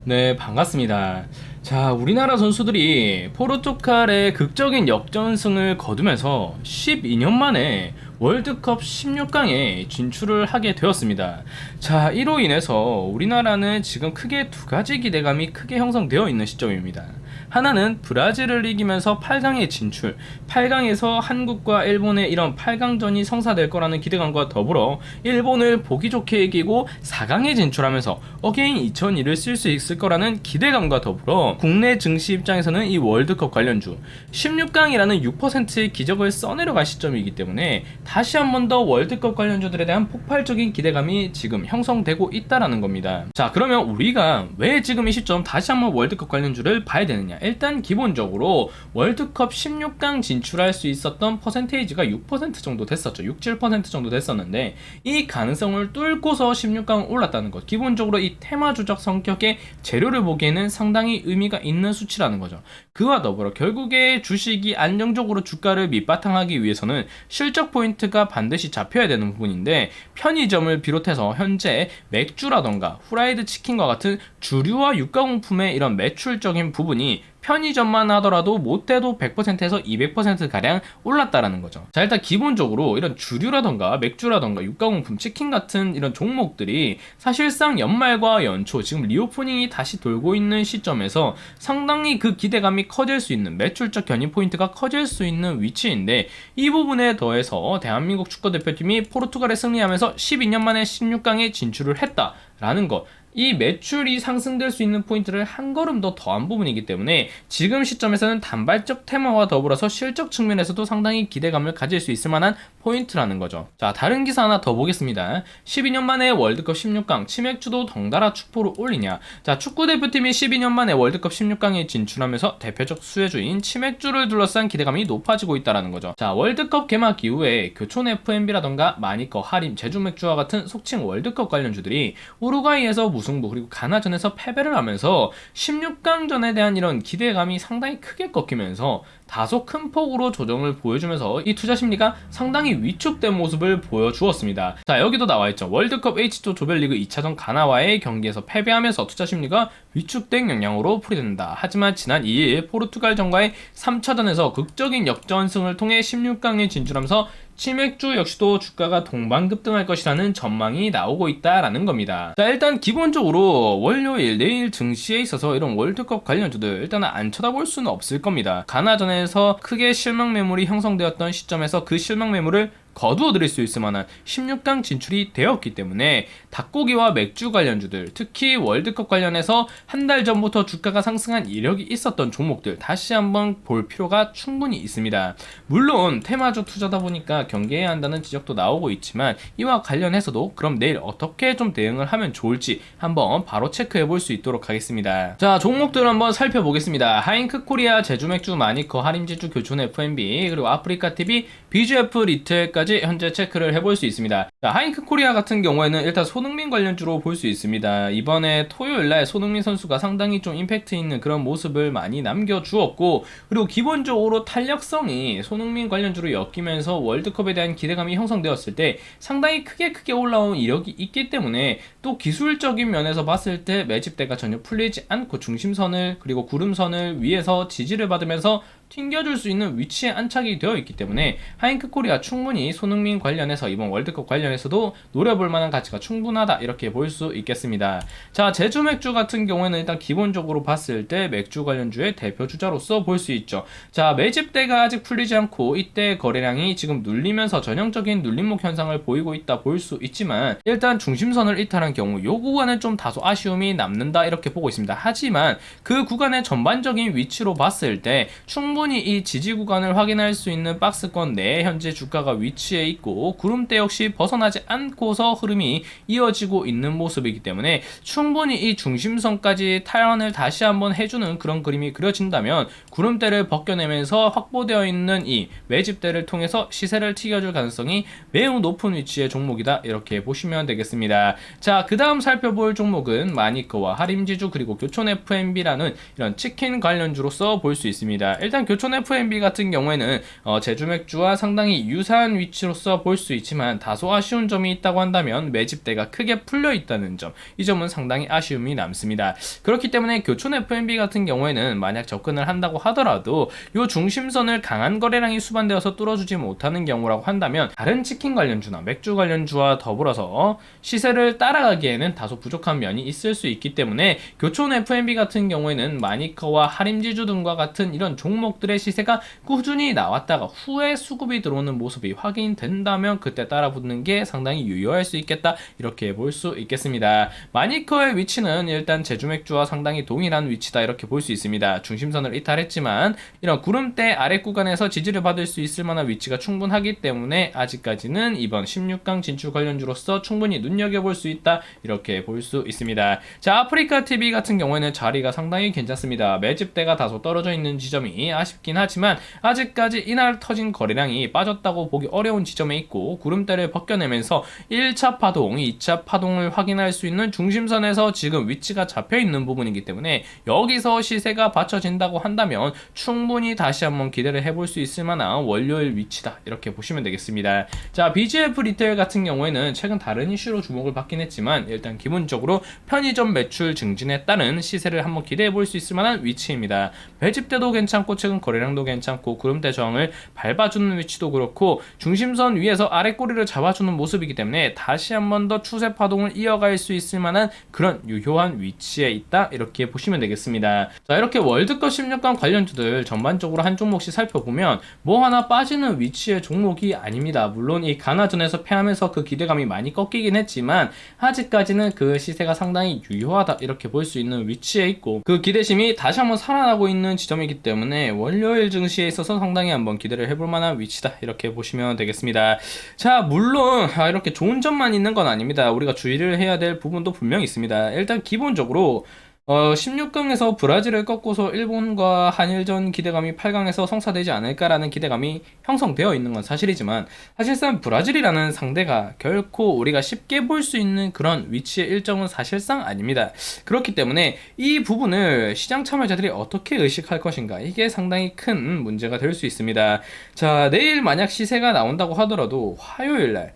네, 반갑습니다. 자, 우리나라 선수들이 포르투갈의 극적인 역전승을 거두면서 12년 만에 월드컵 16강에 진출을 하게 되었습니다. 자, 이로 인해서 우리나라는 지금 크게 두 가지 기대감이 크게 형성되어 있는 시점입니다. 하나는 브라질을 이기면서 8강에 진출, 8강에서 한국과 일본의 이런 8강전이 성사될 거라는 기대감과 더불어 일본을 보기 좋게 이기고 4강에 진출하면서 어게인 2002를 쓸 수 있을 거라는 기대감과 더불어 국내 증시 입장에서는 이 월드컵 관련주 16강이라는 6%의 기적을 써내려갈 시점이기 때문에 다시 한 번 더 월드컵 관련주들에 대한 폭발적인 기대감이 지금 형성되고 있다라는 겁니다. 자, 그러면 우리가 왜 지금 이 시점 다시 한번 월드컵 관련주를 봐야 되느냐? 일단 기본적으로 월드컵 16강 진출할 수 있었던 퍼센테이지가 6% 정도 됐었죠. 6, 7% 정도 됐었는데 이 가능성을 뚫고서 16강 올랐다는 것. 기본적으로 이 테마주적 성격의 재료를 보기에는 상당히 의미가 있는 수치라는 거죠. 그와 더불어 결국에 주식이 안정적으로 주가를 밑바탕하기 위해서는 실적 포인트가 반드시 잡혀야 되는 부분인데 편의점을 비롯해서 현재 맥주라던가 후라이드 치킨과 같은 주류와 유가공품의 이런 매출적인 부분이 편의점만 하더라도 못해도 100%에서 200%가량 올랐다라는 거죠. 자, 일단 기본적으로 이런 주류라던가 맥주라던가 유가공품, 치킨 같은 이런 종목들이 사실상 연말과 연초, 지금 리오프닝이 다시 돌고 있는 시점에서 상당히 그 기대감이 커질 수 있는, 매출적 견인 포인트가 커질 수 있는 위치인데 이 부분에 더해서 대한민국 축구대표팀이 포르투갈에 승리하면서 12년 만에 16강에 진출을 했다라는 것, 이 매출이 상승될 수 있는 포인트를 한 걸음 더 더한 부분이기 때문에 지금 시점에서는 단발적 테마와 더불어서 실적 측면에서도 상당히 기대감을 가질 수 있을 만한 포인트라는 거죠. 자, 다른 기사 하나 더 보겠습니다. 12년 만에 월드컵 16강 치맥주도 덩달아 축포를 올리냐. 자, 축구대표팀이 12년 만에 월드컵 16강에 진출하면서 대표적 수혜주인 치맥주를 둘러싼 기대감이 높아지고 있다는 거죠. 자, 월드컵 개막 이후에 교촌 FMB라던가 마니커, 하림, 제주맥주와 같은 속칭 월드컵 관련주들이 우루과이에서 무승부 그리고 가나전에서 패배를 하면서 16강전에 대한 이런 기대감이 상당히 크게 꺾이면서 다소 큰 폭으로 조정을 보여주면서 이 투자 심리가 상당히 위축된 모습을 보여주었습니다. 자, 여기도 나와있죠. 월드컵 H2 조별리그 2차전 가나와의 경기에서 패배하면서 투자 심리가 위축된 영향으로 풀이된다. 하지만 지난 2일 포르투갈전과의 3차전에서 극적인 역전승을 통해 16강에 진출하면서 치맥주 역시도 주가가 동반급등할 것이라는 전망이 나오고 있다라는 겁니다. 자, 일단 기본적으로 월요일 내일 증시에 있어서 이런 월드컵 관련주들 일단은 안 쳐다볼 수는 없을 겁니다. 가나전에서 크게 실망 매물이 형성되었던 시점에서 그 실망 매물을 거두어들일 수 있을 만한 16강 진출이 되었기 때문에 닭고기와 맥주 관련주들, 특히 월드컵 관련해서 한 달 전부터 주가가 상승한 이력이 있었던 종목들 다시 한번 볼 필요가 충분히 있습니다. 물론 테마주 투자다 보니까 경계해야 한다는 지적도 나오고 있지만 이와 관련해서도 그럼 내일 어떻게 좀 대응을 하면 좋을지 한번 바로 체크해 볼 수 있도록 하겠습니다. 자, 종목들 한번 살펴보겠습니다. 하잉크 코리아, 제주맥주, 마니커, 하림지주, 교촌 FMB, 그리고 아프리카TV, BGF 리테일까지 현재 체크를 해볼 수 있습니다. 자, 하잉크 코리아 같은 경우에는 일단 손흥민 관련주로 볼 수 있습니다. 이번에 토요일날 손흥민 선수가 상당히 좀 임팩트 있는 그런 모습을 많이 남겨주었고, 그리고 기본적으로 탄력성이 손흥민 관련주로 엮이면서 월드컵에 대한 기대감이 형성되었을 때 상당히 크게 올라온 이력이 있기 때문에 또 기술적인 면에서 봤을 때 매집대가 전혀 풀리지 않고 중심선을 그리고 구름선을 위에서 지지를 받으면서 튕겨줄 수 있는 위치에 안착이 되어 있기 때문에 하잉크 코리아 충분히 손흥민 관련해서 이번 월드컵 관련해서도 노려볼 만한 가치가 충분하다 이렇게 볼 수 있겠습니다. 자, 제주 맥주 같은 경우에는 일단 기본적으로 봤을 때 맥주 관련주의 대표 주자로서 볼 수 있죠. 자, 매집대가 아직 풀리지 않고 이때 거래량이 지금 눌리면서 전형적인 눌림목 현상을 보이고 있다 볼 수 있지만 일단 중심선을 이탈한 경우 이 구간은 좀 다소 아쉬움이 남는다 이렇게 보고 있습니다. 하지만 그 구간의 전반적인 위치로 봤을 때 충분히 이 지지 구간을 확인할 수 있는 박스권 내에 현재 주가가 위치해 있고 구름대 역시 벗어나지 않고서 흐름이 이어지고 있는 모습이기 때문에 충분히 이 중심선까지 탈환을 다시 한번 해주는 그런 그림이 그려진다면 구름대를 벗겨내면서 확보되어 있는 이 매집대를 통해서 시세를 튀겨줄 가능성이 매우 높은 위치의 종목이다 이렇게 보시면 되겠습니다. 자, 그 다음 살펴볼 종목은 마니커와 하림지주 그리고 교촌 FMB라는 이런 치킨 관련주로서 볼 수 있습니다. 일단 일단 교촌 FMB 같은 경우에는 제주맥주와 상당히 유사한 위치로서 볼 수 있지만 다소 아쉬운 점이 있다고 한다면 매집대가 크게 풀려 있다는 점, 이 점은 상당히 아쉬움이 남습니다. 그렇기 때문에 교촌 FMB 같은 경우에는 만약 접근을 한다고 하더라도 이 중심선을 강한 거래량이 수반되어서 뚫어주지 못하는 경우라고 한다면 다른 치킨 관련주나 맥주 관련주와 더불어서 시세를 따라가기에는 다소 부족한 면이 있을 수 있기 때문에 교촌 FMB 같은 경우에는 마니커와 하림지주 등과 같은 이런 종목들의 시세가 꾸준히 나왔다가 후에 수급이 들어오는 모습이 확인된다면 그때 따라붙는 게 상당히 유효할 수 있겠다, 이렇게 볼 수 있겠습니다. 마니커의 위치는 일단 제주맥주와 상당히 동일한 위치다, 이렇게 볼 수 있습니다. 중심선을 이탈했지만 이런 구름대 아래 구간에서 지지를 받을 수 있을 만한 위치가 충분하기 때문에 아직까지는 이번 16강 진출 관련주로서 충분히 눈여겨볼 수 있다, 이렇게 볼 수 있습니다. 자, 아프리카TV 같은 경우에는 자리가 상당히 괜찮습니다. 매집대가 다소 떨어져 있는 지점이 아쉽긴 하지만 아직까지 이날 터진 거래량이 빠졌다고 보기 어려운 지점에 있고, 구름대를 벗겨내면서 1차 파동, 2차 파동을 확인할 수 있는 중심선에서 지금 위치가 잡혀 있는 부분이기 때문에 여기서 시세가 받쳐진다고 한다면 충분히 다시 한번 기대를 해볼 수 있을 만한 월요일 위치다, 이렇게 보시면 되겠습니다. 자, BGF 리테일 같은 경우에는 최근 다른 이슈로 주목을 받긴 했지만 일단 기본적으로 편의점 매출 증진에 따른 시세를 한번 기대해 볼 수 있을 만한 위치입니다. 매집대도 괜찮고 최근 거래량도 괜찮고 구름대 저항을 밟아주는 위치도 그렇고 중심선 위에서 아래 꼬리를 잡아주는 모습이기 때문에 다시 한번 더 추세 파동을 이어갈 수 있을 만한 그런 유효한 위치에 있다, 이렇게 보시면 되겠습니다. 자, 이렇게 월드컵 16강 관련주들 전반적으로 한 종목씩 살펴보면 뭐 하나 빠지는 위치의 종목이 아닙니다. 물론 이 가나전에서 패하면서 그 기대감이 많이 꺾이긴 했지만 아직까지는 그 시세가 상당히 유효하다, 이렇게 볼 수 있는 위치에 있고 그 기대심이 다시 한번 살아나고 있는 지점이기 때문에 월요일 증시에 있어서 상당히 한번 기대를 해볼 만한 위치다, 이렇게 보시면 되겠습니다. 자, 물론 이렇게 좋은 점만 있는 건 아닙니다. 우리가 주의를 해야 될 부분도 분명히 있습니다. 일단 기본적으로 16강에서 브라질을 꺾고서 일본과 한일전 기대감이 8강에서 성사되지 않을까라는 기대감이 형성되어 있는 건 사실이지만 사실상 브라질이라는 상대가 결코 우리가 쉽게 볼 수 있는 그런 위치의 일정은 사실상 아닙니다. 그렇기 때문에 이 부분을 시장 참여자들이 어떻게 의식할 것인가, 이게 상당히 큰 문제가 될 수 있습니다. 자, 내일 만약 시세가 나온다고 하더라도 화요일날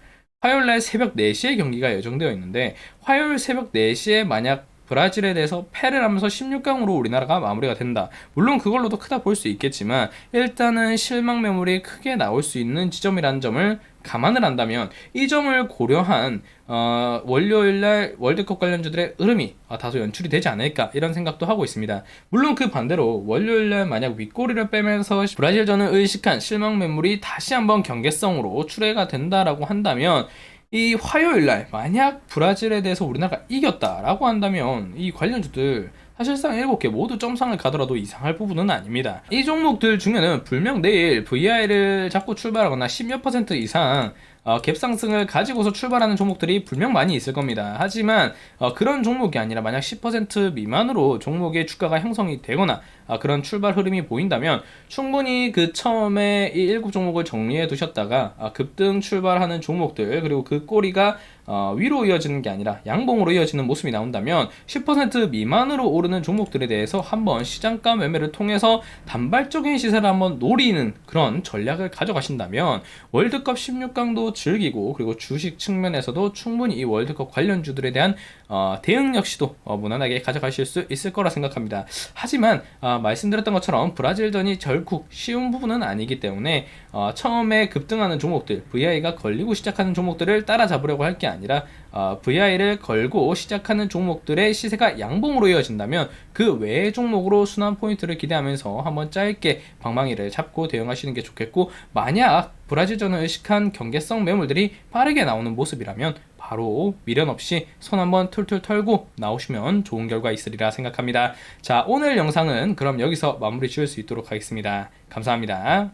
새벽 4시에 경기가 예정되어 있는데 화요일 새벽 4시에 만약 브라질에 대해서 패를 하면서 16강으로 우리나라가 마무리가 된다. 물론 그걸로도 크다 볼 수 있겠지만 일단은 실망 매물이 크게 나올 수 있는 지점이라는 점을 감안을 한다면 이 점을 고려한 월요일날 월드컵 관련주들의 흐름이 다소 연출이 되지 않을까, 이런 생각도 하고 있습니다. 물론 그 반대로 월요일날 만약 윗꼬리를 빼면서 브라질전을 의식한 실망 매물이 다시 한번 경계성으로 출회가 된다라고 한다면 이 화요일날 만약 브라질에 대해서 우리나라가 이겼다라고 한다면 이 관련주들 사실상 7개 모두 점상을 가더라도 이상할 부분은 아닙니다. 이 종목들 중에는 분명 내일 VI를 잡고 출발하거나 10몇 % 이상 갭 상승을 가지고서 출발하는 종목들이 분명 많이 있을 겁니다. 하지만 그런 종목이 아니라 만약 10% 미만으로 종목의 주가가 형성이 되거나 그런 출발 흐름이 보인다면 충분히 그 처음에 이 7종목을 정리해 두셨다가 급등 출발하는 종목들, 그리고 그 꼬리가 위로 이어지는 게 아니라 양봉으로 이어지는 모습이 나온다면 10% 미만으로 오르는 종목들에 대해서 한번 시장가 매매를 통해서 단발적인 시세를 한번 노리는 그런 전략을 가져가신다면 월드컵 16강도 즐기고 그리고 주식 측면에서도 충분히 이 월드컵 관련주들에 대한 대응 역시도 무난하게 가져가실 수 있을 거라 생각합니다. 하지만 말씀드렸던 것처럼 브라질전이 결국 쉬운 부분은 아니기 때문에 처음에 급등하는 종목들, VI가 걸리고 시작하는 종목들을 따라잡으려고 할 게 아니라 VI를 걸고 시작하는 종목들의 시세가 양봉으로 이어진다면 그 외의 종목으로 순환 포인트를 기대하면서 한번 짧게 방망이를 잡고 대응하시는 게 좋겠고, 만약 브라질전을 의식한 경계성 매물들이 빠르게 나오는 모습이라면 바로 미련 없이 손 한번 툴툴 털고 나오시면 좋은 결과 있으리라 생각합니다. 자, 오늘 영상은 그럼 여기서 마무리 지을 수 있도록 하겠습니다. 감사합니다.